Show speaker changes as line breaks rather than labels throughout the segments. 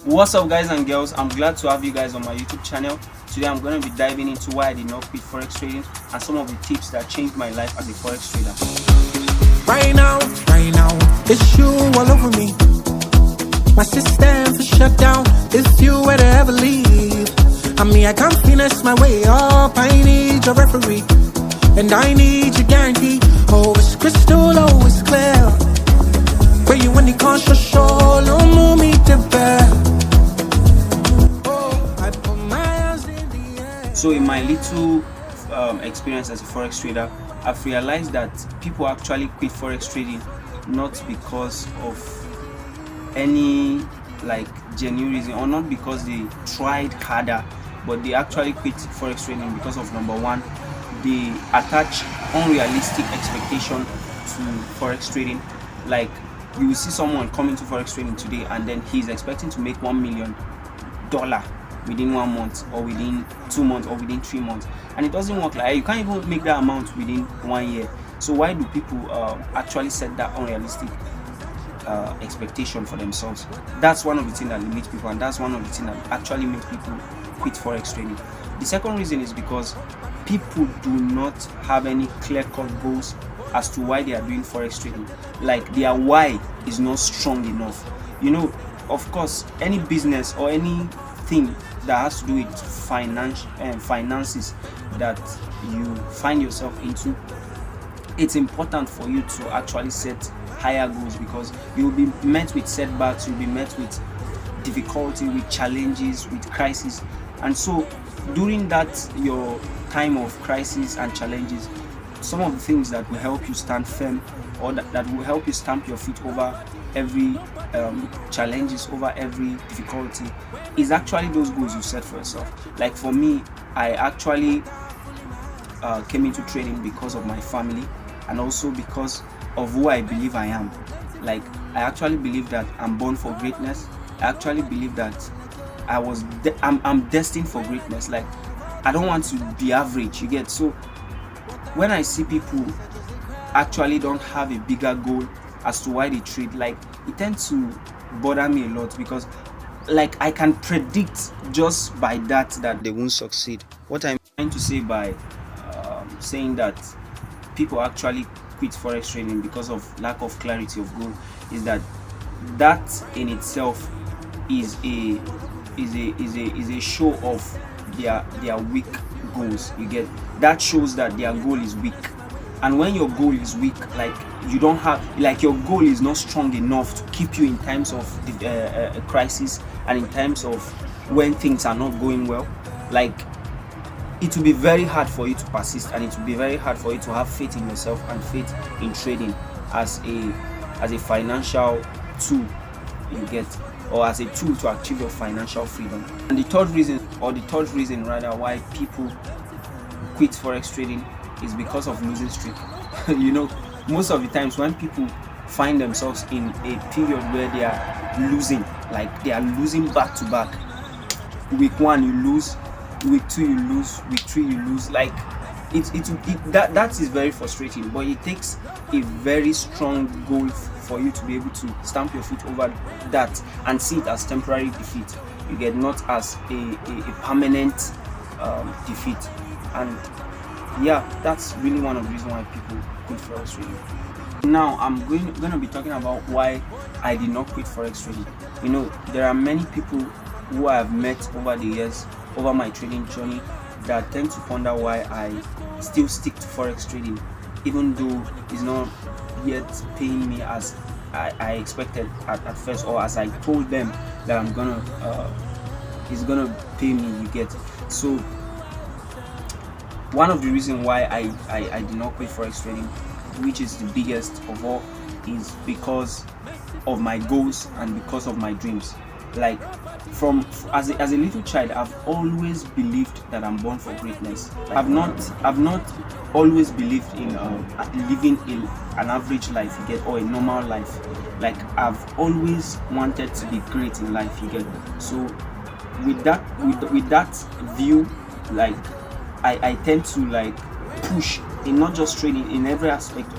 What's up, guys and girls? I'm glad to have you guys on my YouTube channel. Today I'm going to be diving into why I did not quit forex trading and some of the tips that changed my life as a forex trader.
Right now, it's you all over me. My system is shut down. It's you where to ever leave. I can't finish my way up. I need your referee, and I need your guarantee. Oh, it's crystal, oh, it's clear. Where you when the conscious show, no move me to bear. Oh, I put my hands in the air.
So in my little experience as a forex trader, I've realized that people actually quit forex trading not because of any genuine reason, or not because they tried harder, but they actually quit forex trading because of, number one, they attach unrealistic expectation to forex trading. Like, you will see someone come into forex trading today and then he's expecting to make $1 million within 1 month, or within 2 months, or within 3 months, and it doesn't work like that. You can't even make that amount within 1 year. So why do people actually set that unrealistic expectation for themselves? That's one of the things that limits people, and that's one of the things that actually makes people quit forex trading. The second reason is because people do not have any clear-cut goals as to why they are doing forex trading. Like, their why is not strong enough. You know, of course, any business or anything that has to do with finances that you find yourself into, it's important for you to actually set higher goals, because you will be met with setbacks, you'll be met with difficulty, with challenges, with crisis. And so during that your time of crisis and challenges, some of the things that will help you stand firm, or that will help you stamp your feet over every challenges, over every difficulty, is actually those goals you set for yourself. Like for me, I actually came into trading because of my family, and also because of who I believe I am. Like, I actually believe that I'm born for greatness. I actually believe that I'm destined for greatness. Like, I don't want to be average, you get. So when I see people actually don't have a bigger goal as to why they trade, like, it tends to bother me a lot, because like, I can predict just by that they won't succeed. What I'm trying to say by saying that people actually quit forex trading because of lack of clarity of goal is that in itself is a show of their weak goals. You get, that shows that their goal is weak. And when your goal is weak, like, you don't have, like, your goal is not strong enough to keep you in times of crisis, and in times of when things are not going well, like, it will be very hard for you to persist, and it will be very hard for you to have faith in yourself and faith in trading as a financial tool, you get, or as a tool to achieve your financial freedom. And the third reason rather why people quit forex trading is because of losing streak. You know, most of the times when people find themselves in a period where they are losing, like, they are losing back to back, week 1 you lose, week 2 you lose, week 3 you lose, like, that is very frustrating. But it takes a very strong goal for you to be able to stamp your feet over that and see it as temporary defeat. You get, not as a permanent defeat. And yeah, that's really one of the reasons why people quit forex trading. Now I'm going to be talking about why I did not quit forex trading. You know, there are many people who I have met over the years, over my trading journey, that tend to ponder why I still stick to forex trading, even though it's not yet paying me as I expected at first, or as I told them that it's gonna pay me, you get. So one of the reasons why I did not quit forex trading, which is the biggest of all, is because of my goals and because of my dreams. Like, as a little child, I've always believed that I'm born for greatness. I've not always believed in living an average life, you get, or a normal life. Like, I've always wanted to be great in life, you get. So with that view, like, I tend to, like, push in not just trading, in every aspect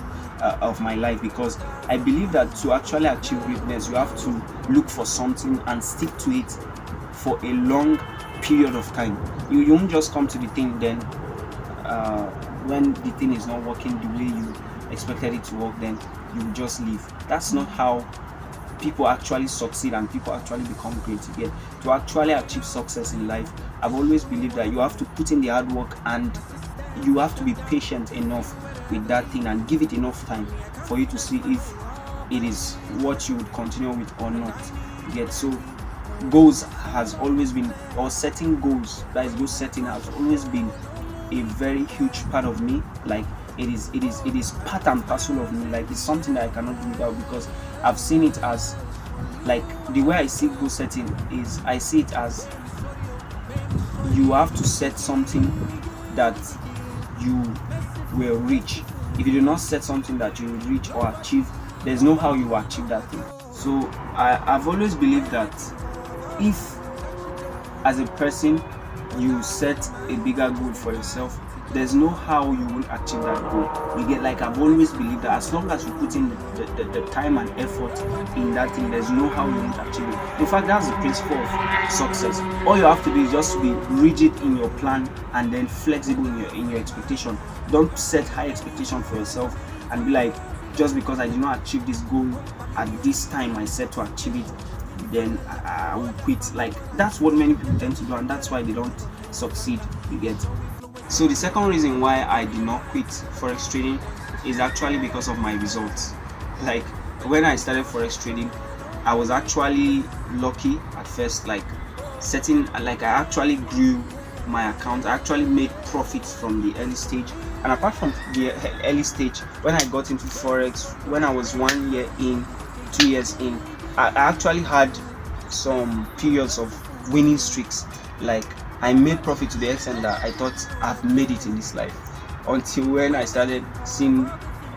of my life, because I believe that to actually achieve greatness, you have to look for something and stick to it for a long period of time. You won't just come to the thing, then when the thing is not working the way you expected it to work, then you just leave. That's not how people actually succeed and people actually become great. Again, to actually achieve success in life, I've always believed that you have to put in the hard work, and you have to be patient enough with that thing and give it enough time for you to see if it is what you would continue with or not. Yet, so goals has always been, or setting goals, that is goal setting, has always been a very huge part of me. Like it is part and parcel of me. Like it's something that I cannot do without, because I've seen it as, like, the way I see goal setting is, I see it as you have to set something that you will reach. If you do not set something that you will reach or achieve, there's no how you will achieve that thing. So I've always believed that if as a person you set a bigger goal for yourself, there's no how you will achieve that goal. You get, like, I've always believed that as long as you put in the time and effort in that thing, there's no how you will achieve it. In fact, that's the principle of success. All you have to do is just be rigid in your plan and then flexible in your expectation. Don't set high expectation for yourself and be like, just because I did not achieve this goal at this time I set to achieve it, then I will quit. Like, that's what many people tend to do, and that's why they don't succeed. You get. So the second reason why I did not quit forex trading is actually because of my results. Like, when I started forex trading, I was actually lucky at first. Like I actually grew my account. I actually made profits from the early stage. And apart from the early stage, when I got into forex, when I was 1 year in, 2 years in, I actually had some periods of winning streaks. Like, I made profit to the extent that I thought I've made it in this life, until when I started seeing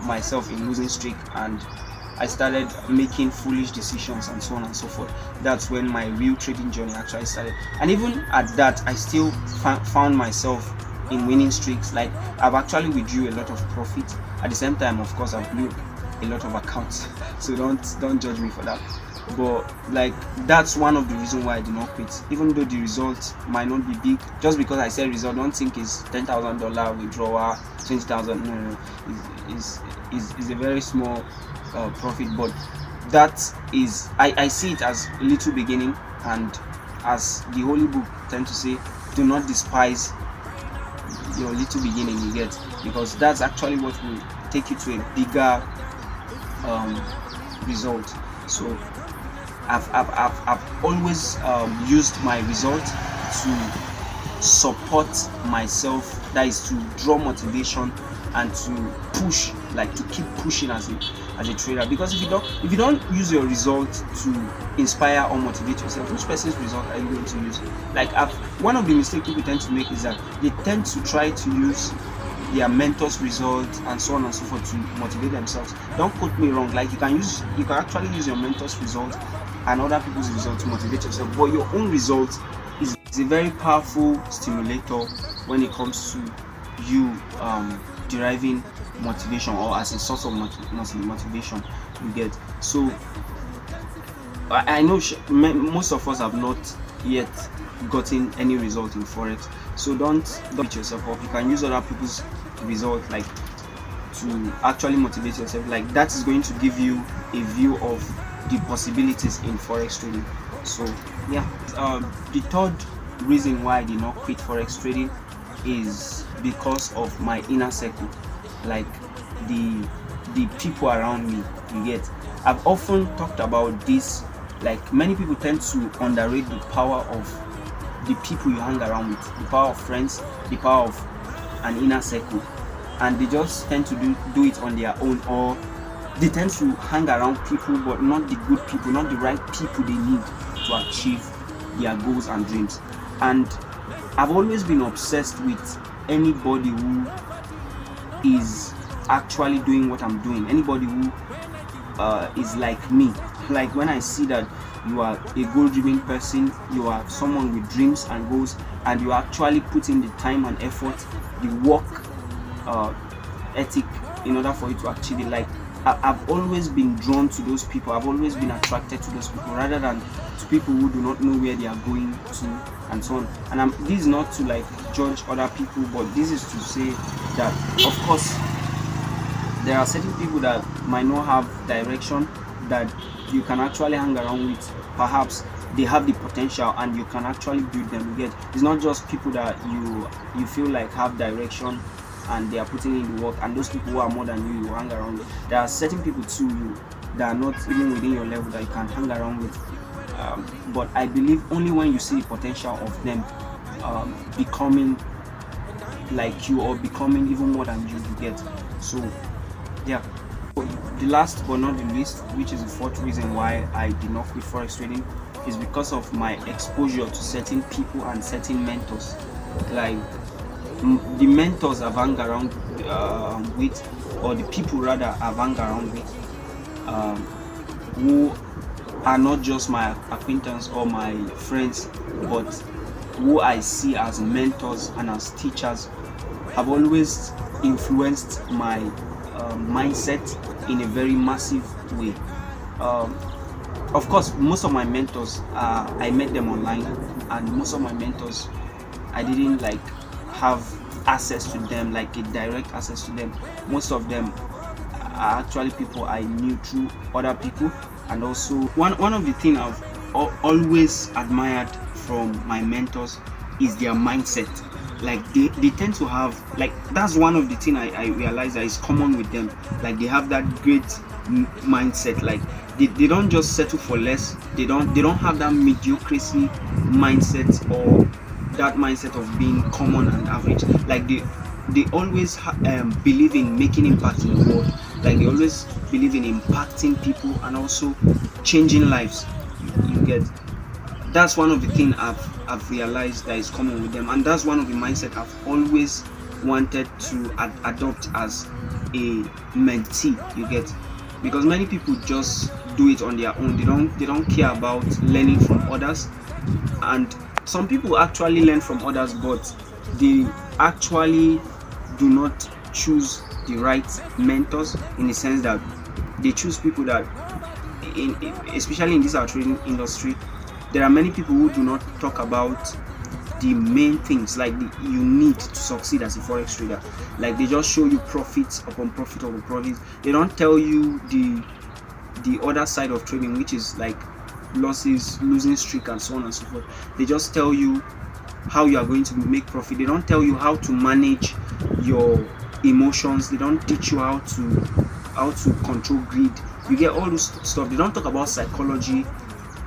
myself in losing streak and I started making foolish decisions and so on and so forth. That's when my real trading journey actually started. And even at that, I still found myself in winning streaks. Like, I've actually withdrew a lot of profit. At the same time, of course, I've blew a lot of accounts. So don't judge me for that. But like, that's one of the reasons why I did not quit, even though the results might not be big. Just because I said result, don't think it's $10,000 withdrawal, 20,000. No, is a very small profit. But that is, I see it as a little beginning, and as the holy book tend to say, do not despise your little beginning. You get, because that's actually what will take you to a bigger result. So I've always used my result to support myself, that is to draw motivation and to push, like to keep pushing as a trader. Because if you don't use your result to inspire or motivate yourself, which person's result are you going to use? Like, one of the mistakes people tend to make is that they tend to try to use their mentor's result and so on and so forth to motivate themselves. Don't quote me wrong. Like, you can actually use your mentor's result and other people's result to motivate yourself, but your own result is a very powerful stimulator when it comes to you deriving motivation, or as a source of motivation. You get. So I know most of us have not yet gotten any result in forex, so don't beat yourself up. You can use other people's result, like, to actually motivate yourself. Like, that is going to give you a view of the possibilities in forex trading. So yeah, the third reason why I did not quit forex trading is because of my inner circle, like the people around me. You get. I've often talked about this. Like, many people tend to underrate the power of the people you hang around with, the power of friends, the power of an inner circle, and they just tend to do it on their own, or they tend to hang around people, but not the good people, not the right people they need to achieve their goals and dreams. And I've always been obsessed with anybody who is actually doing what I'm doing, anybody who is like me. Like, when I see that you are a goal-driven person, you are someone with dreams and goals, and you actually put in the time and effort, the work ethic in order for you to achieve it. Like I've always been drawn to those people. I've always been attracted to those people rather than to people who do not know where they are going to and so on. And this is not to like judge other people, but this is to say that of course there are certain people that might not have direction that you can actually hang around with. Perhaps they have the potential and you can actually build them. You get, it's not just people that you feel like have direction and they are putting in the work, and those people who are more than you hang around with. There are certain people too that are not even within your level that you can hang around with. But I believe only when you see the potential of them becoming like you or becoming even more than you get. So yeah. The last but not the least, which is the fourth reason why I did not quit forex trading, is because of my exposure to certain people and certain mentors. Like the mentors I've hung around with, or the people rather I've hung around with, who are not just my acquaintance or my friends, but who I see as mentors and as teachers, have always influenced my mindset in a very massive way. Of course, most of my mentors, I met them online, and most of my mentors, I didn't like have access to them, like a direct access to them. Most of them are actually people I knew through other people. And also one of the things I've always admired from my mentors is their mindset. Like they tend to have, like, that's one of the things I realize that is common with them. Like they have that great mindset. Like they don't just settle for less. They don't have that mediocrity mindset or that mindset of being common and average. Like they always believe in making impact in the world. Like they always believe in impacting people and also changing lives. You get, that's one of the things I've realized that is common with them, and that's one of the mindset I've always wanted to adopt as a mentee. You get, because many people just do it on their own. They don't care about learning from others, and some people actually learn from others, but they actually do not choose the right mentors, in the sense that they choose people that, especially in this our trading industry, there are many people who do not talk about the main things like you need to succeed as a forex trader. Like they just show you profits upon profit upon profit. They don't tell you the other side of trading, which is like losses, losing streak, and so on and so forth. They just tell you how you are going to make profit. They don't tell you how to manage your emotions. They don't teach you how to control greed. You get all this stuff. They don't talk about psychology.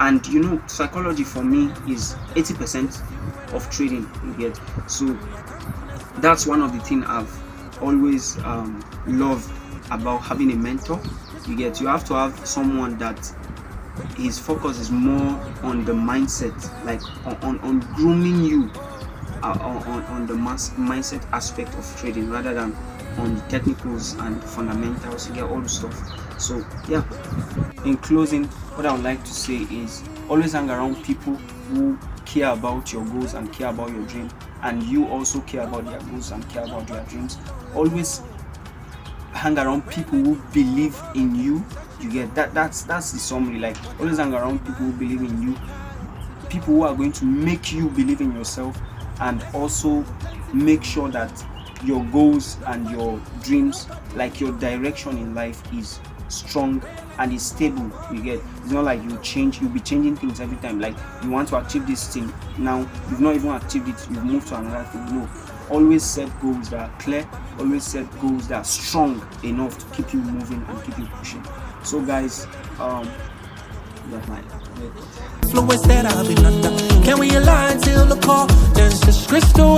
And you know, psychology for me is 80% of trading. You get, so that's one of the things I've always loved about having a mentor. You get, you have to have someone that his focus is more on the mindset, like on grooming you on the mindset aspect of trading, rather than on the technicals and fundamentals. You get all the stuff. So yeah, in closing, what I would like to say is always hang around people who care about your goals and care about your dream, and you also care about their goals and care about their dreams. Always hang around people who believe in you. You get that? That's the summary. Like always hang around people who believe in you, people who are going to make you believe in yourself, and also make sure that your goals and your dreams, like your direction in life, is strong and is stable. You get, it's not like you'll be changing things every time. Like you want to achieve this thing, now you've not even achieved it, you've moved to another thing. No, always set goals that are clear, always set goals that are strong enough to keep you moving and keep you pushing. So guys, that's my influence that I've been under. Can we align till the call? There's just crystal